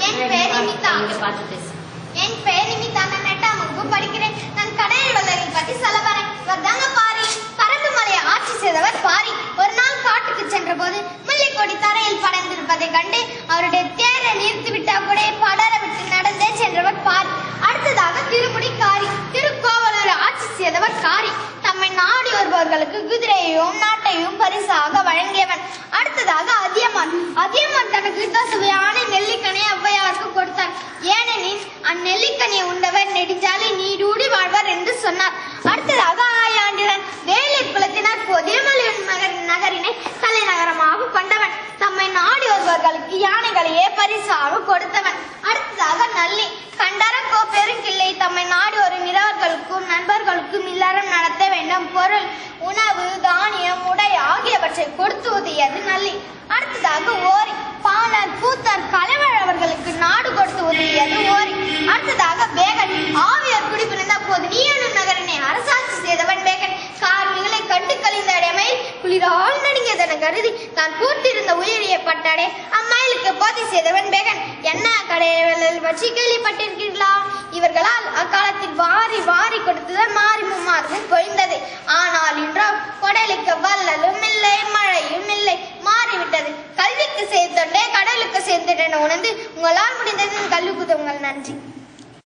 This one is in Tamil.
என் பெயர் நிமிதா. என் பெயர் நிமிதா. நான் 8ஆம் வகுப்பு படிக்கிறேன். நான் கடல் வள்ளலை பற்றி சொல்ல வரேன். இவர்தாங்க பாரி. பரம்பு மலையை ஆட்சி செய்தவர் பாரி. ஒரு நாள் காட்டுக்கு சென்ற போது முல்லைக்கொடி தரையில் படர்ந்திருப்பதை கண்டு அவருடைய தேரை நிறுத்திவிட்டா கூட படர விட்டு நடந்தே சென்றவர் பாரி. அடுத்ததாக திருமுடிக்காரி. திருக்கோவலூரை ஆட்சி செய்தவர் காரி. தம்மை நாடி வருபவர்களுக்கு குதிரையையும் நாட்டையும் பரிசாக வழங்கியவன். அடுத்ததாக அதியமான். அதியமான் தனக்கு சுவையான நெல்லிக்கனியை ஔவையாருக்கு கொடுத்தார். ஏனெனில் அந்நெல்லிக்கனியை உண்டவர் நெடுஞ்சாலை நீடூடி வாழ்வார் என்று சொன்னார். அடுத்ததாக ஆயாண்டிரன். வேலை குலத்தினர் பொதியமலை நகரினை தலைநகரமாக கொண்டவன். தம்மை நாடி வருபவர்களுக்கு யானைகளையே பரிசாக கொடுத்தவன். அடுத்ததாக நல்லி. கண்டர கோப்பெருங்கிள்ளை. தம்மை நாடி வரும் இரவர்களுக்கும் நண்பர்களுக்கும் இல்லறம் நடத்த வேண்டும். பொருள், உணவு, தானியம், உடை ஆகியவற்றை கொடுத்து உதவியது நல்லி. அடுத்ததாக ஓரி. பாலர், கூத்தர், கலைவழவர்களுக்கு நாடு கொடுத்து உதவியது ஓரி. அடுத்ததாக பேகன். ஆவியர் குடிபிறந்த போது நீயனூர் நகரினை அரசாட்சி செய்தவன் பேகன். காரணிகளை கண்டு கழிந்த அடைமை குளிரால் நடுங்கியதென கருதி தான் கூட்டிருந்த உயிரியை பட்டாடே அம்மாயிலுக்கு போதை செய்தவன் பேகன். என்ன கடைவர்கள் பற்றி கேள்விப்பட்டிருக்கிறீர்களா? இவர்களால் அக்காலத்தில் வாரி வாரி கொடுத்துதான் மாறி மும்மாறும் பொழிந்தது. ஆனால் இன்றோ கொடலுக்கு வள்ளலும் இல்லை, மழையும் இல்லை, மாறிவிட்டது. கல்விக்கு சேர்த்தொண்டே கடலுக்கு சேர்ந்துட்டேன் உணர்ந்து உங்களால் முடிந்தது கல்வி உங்கள் நன்றி.